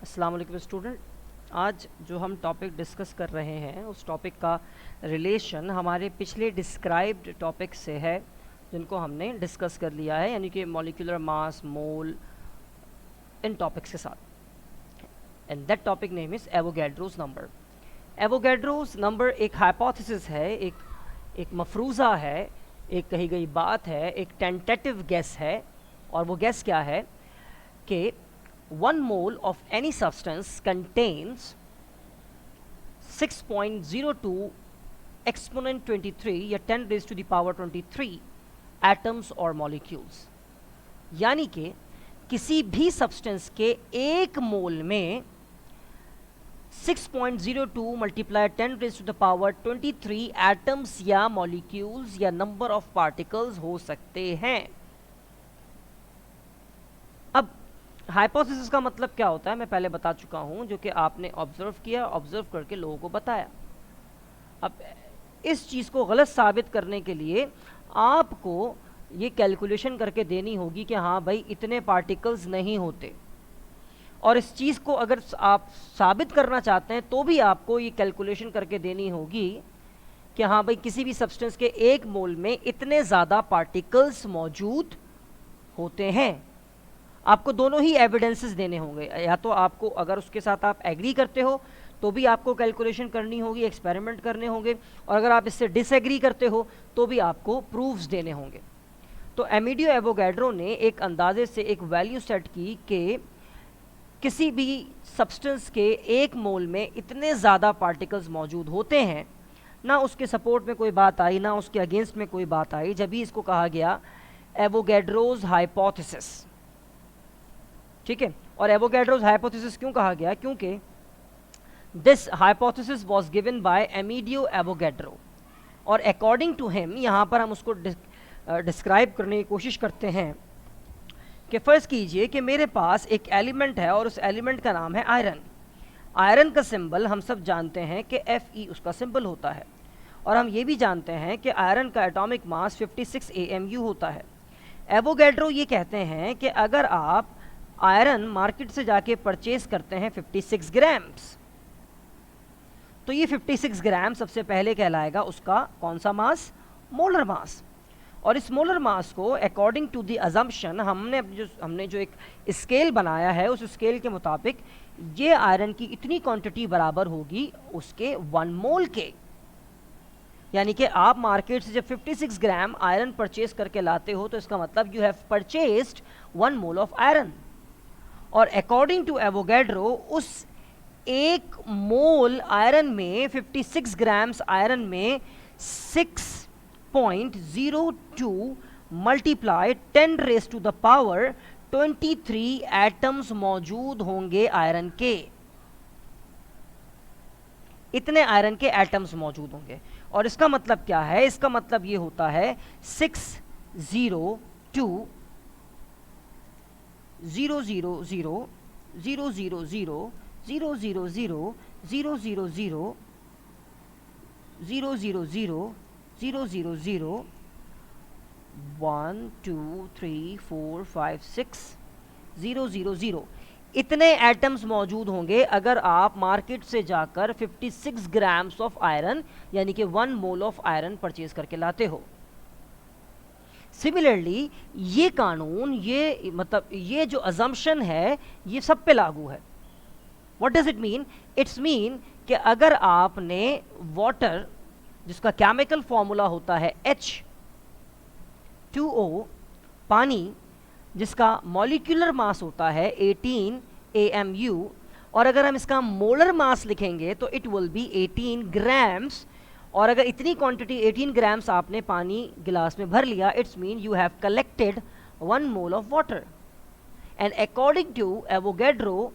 अस्सलाम वालेकुम स्टूडेंट। आज जो हम टॉपिक डिस्कस कर रहे हैं उस टॉपिक का रिलेशन हमारे पिछले डिस्क्राइब्ड टॉपिक से है जिनको हमने डिस्कस कर लिया है, यानी कि मॉलिक्यूलर मास, मोल, इन टॉपिक्स के साथ। And that topic name is Avogadro's number. Avogadro's number एक हाइपोथेसिस है, एक मफरूज़ा है, एक कही गई बात है, एक टेंटेटिव गेस है। और वो गेस क्या है कि 1 mole of any substance contains 6.02 exponent 23 या 10 raised to the power 23 atoms और molecules। यानी कि किसी भी सब्सटेंस के एक मोल में 6.02 multiply 10 raise to the power 23 atoms या मॉलिक्यूल्स या नंबर ऑफ पार्टिकल्स हो सकते हैं। अब हाइपोथेसिस का मतलब क्या होता है मैं पहले बता चुका हूं, जो कि आपने ऑब्जर्व किया, ऑब्जर्व करके लोगों को बताया। अब इस चीज़ को गलत साबित करने के लिए आपको ये कैलकुलेशन करके देनी होगी कि हाँ भाई इतने पार्टिकल्स नहीं होते, और इस चीज़ को अगर आप साबित करना चाहते हैं तो भी आपको ये कैलकुलेशन करके देनी होगी कि हाँ भाई किसी भी सब्सटेंस के एक मोल में इतने ज़्यादा पार्टिकल्स मौजूद होते हैं। आपको दोनों ही एविडेंसेस देने होंगे, या तो आपको अगर उसके साथ आप एग्री करते हो तो भी आपको कैलकुलेशन करनी होगी, एक्सपेरिमेंट करने होंगे, और अगर आप इससे डिसएग्री करते हो तो भी आपको प्रूफ्स देने होंगे। तो एमिडियो एवोगैड्रो ने एक अंदाजे से एक वैल्यू सेट की कि किसी भी सब्सटेंस के एक मोल में इतने ज़्यादा पार्टिकल्स मौजूद होते हैं। ना उसके सपोर्ट में कोई बात आई, ना उसके अगेंस्ट में कोई बात आई, जब भी इसको कहा गया एवोगैड्रोज हाइपोथेसिस। ठीक है, और एवोगैड्रोस हाइपोथेसिस क्यों कहा गया? क्योंकि this hypothesis was given by Amedeo Avogadro, और अकॉर्डिंग टू हिम यहाँ पर हम उसको डिस्क्राइब करने की कोशिश करते हैं कि फ़र्ज़ कीजिए कि मेरे पास एक एलिमेंट है और उस एलिमेंट का नाम है आयरन। आयरन का सिंबल हम सब जानते हैं कि Fe उसका सिंबल होता है, और हम ये भी जानते हैं कि आयरन का एटॉमिक मास 56 AMU होता है। एवोगैड्रो ये कहते हैं कि अगर आप आयरन मार्केट से जाके परचेज करते हैं 56 ग्राम्स, तो ये 56 ग्राम सबसे पहले कहलाएगा उसका कौन सा मास? Molar mass. और इस मोलर मास को अकॉर्डिंग टू द अजम्पशन हमने जो एक स्केल बनाया है, उस स्केल के मुताबिक ये आयरन की इतनी क्वांटिटी बराबर होगी उसके 1 मोल के। यानी कि आप मार्केट से जब 56 ग्राम आयरन परचेज करके लाते हो तो इसका मतलब you have purchased 1 mole of iron. और अकॉर्डिंग टू एवोगैड्रो उस एक मोल आयरन में 56 ग्राम्स आयरन में 6.02 multiply 10 raise to the power 23 atoms मौजूद होंगे आयरन के। इतने आयरन के एटम्स मौजूद होंगे, और इसका मतलब क्या है? इसका मतलब ये होता है 602 0 0 0 0 0 0 0 0 0 0 0 0 0 0 0 0 0 0 1 2 3 4 5 6 0 0 0 इतने एटम्स मौजूद होंगे अगर आप मार्केट से जाकर 56 ग्राम्स ऑफ आयरन यानी कि 1 मोल ऑफ आयरन परचेज करके लाते हो। सिमिलरली ये कानून, ये मतलब ये जो अजम्पशन है ये सब पे लागू है। What does it mean? It's mean कि अगर आपने वाटर जिसका केमिकल फॉर्मूला होता है H2O, पानी जिसका मॉलिक्यूलर मास होता है 18 AMU, और अगर हम इसका मोलर मास लिखेंगे तो इट विल बी 18 ग्राम्स। और अगर इतनी क्वांटिटी 18 ग्राम्स आपने पानी गिलास में भर लिया, it's mean you have collected 1 mole of water. And according to Avogadro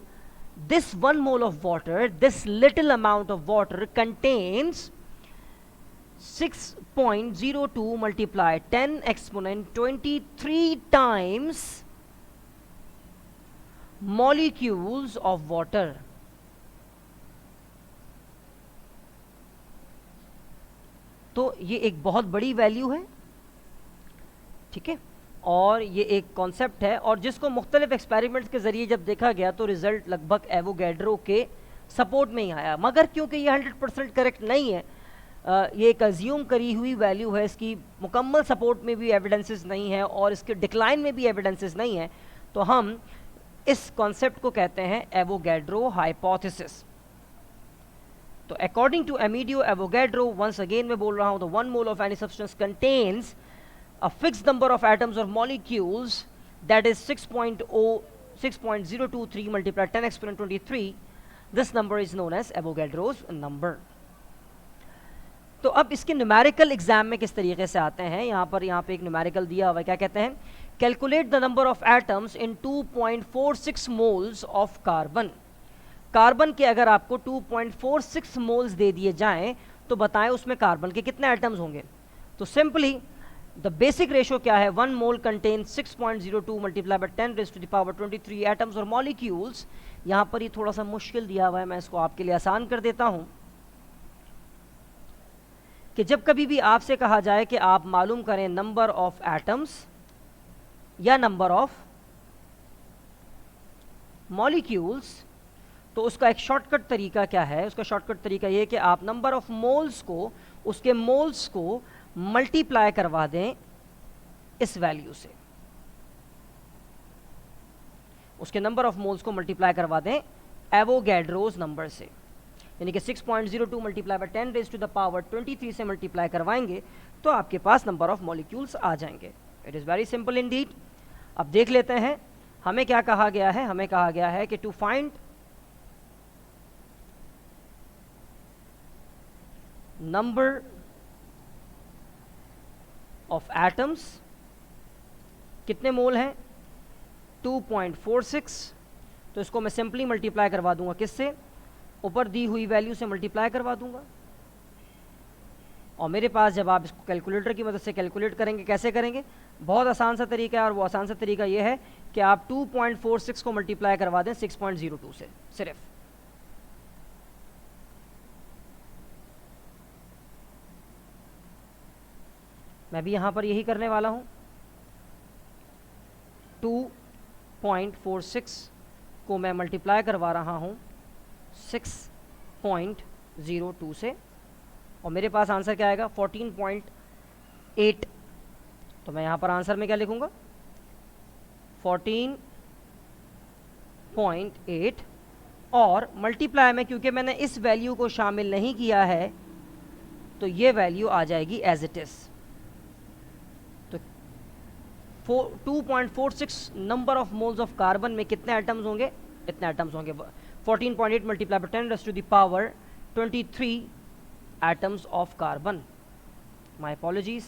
this 1 mole of water, this little amount of water contains 6.02 multiply 10 exponent 23 times molecules of water। तो ये एक बहुत बड़ी वैल्यू है, ठीक है। और ये एक कॉन्सेप्ट है, और जिसको मुख्तलिफ एक्सपेरिमेंट्स के ज़रिए जब देखा गया तो रिज़ल्ट लगभग एवोगैड्रो के सपोर्ट में ही आया। मगर क्योंकि ये 100% करेक्ट नहीं है, ये एक अज्यूम करी हुई वैल्यू है, इसकी मुकम्मल सपोर्ट में भी एविडेंसेस नहीं है और इसके डिक्लाइन में भी एविडेंसेस नहीं है, तो हम इस कॉन्सेप्ट को कहते हैं एवोगैड्रो हाइपोथेसिस। तो according to Amedeo Avogadro, once again मैं बोल रहा हूँ, तो 1 mole of any substance contains a fixed number of atoms or molecules, that is 6.023 multiplied 10 exponent 23. This number is known as Avogadro's number. तो अब इसके numerical exam में किस तरीके से आते हैं, यहाँ पे एक न्यूमेरिकल दिया हुआ है, क्या कहते हैं, calculate the number of atoms in 2.46 moles of carbon. Carbon के अगर आपको 2.46 मोल्स दे दिए जाएं तो बताएं उसमें कार्बन के कितने एटम्स होंगे। तो सिंपली द बेसिक रेशो क्या है, 1 mole contain 6.02 multiply by 10 raise to the power 23 atoms और मॉलिक्यूल्स। यहाँ पर ये थोड़ा सा मुश्किल दिया हुआ है, मैं इसको आपके लिए आसान कर देता हूँ कि जब कभी भी आपसे कहा जाए कि आप मालूम करें नंबर ऑफ एटम्स या नंबर ऑफ मॉलिक्यूल्स, तो उसका एक शॉर्टकट तरीका क्या है, उसका शॉर्टकट तरीका ये कि आप नंबर ऑफ मोल्स को, उसके मोल्स को मल्टीप्लाई करवा दें इस वैल्यू से, उसके नंबर ऑफ मोल्स को मल्टीप्लाई करवा दें एवोगैड्रोस नंबर से, यानी कि 6.02 multiply by 10 raise to the power 23 से मल्टीप्लाई करवाएंगे तो आपके पास नंबर ऑफ मॉलिक्यूल्स आ जाएंगे। It is very simple indeed. अब देख लेते हैं हमें क्या कहा गया है, हमें कहा गया है कि to find number of atoms, कितने मोल हैं, 2.46, तो इसको मैं सिंपली मल्टीप्लाई करवा दूंगा किससे, ऊपर दी हुई वैल्यू से मल्टीप्लाई करवा दूंगा। और मेरे पास जब आप इसको कैलकुलेटर की मदद से कैलकुलेट करेंगे, कैसे करेंगे, बहुत आसान सा तरीका है, और वो आसान सा तरीका ये है कि आप 2.46 को मल्टीप्लाई करवा दें 6.02 से सिर्फ। मैं भी यहाँ पर यही करने वाला हूँ, 2.46 को मैं मल्टीप्लाई करवा रहा हूँ 6.02 से, और मेरे पास आंसर क्या आएगा, 14.8। तो मैं यहाँ पर आंसर में क्या लिखूँगा, 14.8, और मल्टीप्लाई में क्योंकि मैंने इस वैल्यू को शामिल नहीं किया है तो ये वैल्यू आ जाएगी as it is. 2.46 number of moles of carbon में कितने एटम्स होंगे, इतने एटम्स होंगे, 14.8 multiply by 10 raise to the power 23 atoms of carbon. My apologies.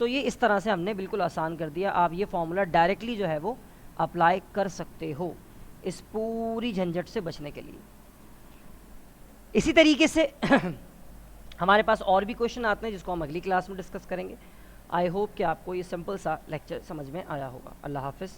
तो ये इस तरह से हमने बिल्कुल आसान कर दिया, आप ये फॉर्मूला डायरेक्टली जो है वो अप्लाई कर सकते हो इस पूरी झंझट से बचने के लिए। इसी तरीके से हमारे पास और भी क्वेश्चन आते हैं जिसको हम अगली क्लास में डिस्कस करेंगे। आई होप कि आपको ये सिंपल सा लेक्चर समझ में आया होगा। अल्लाह हाफिज़।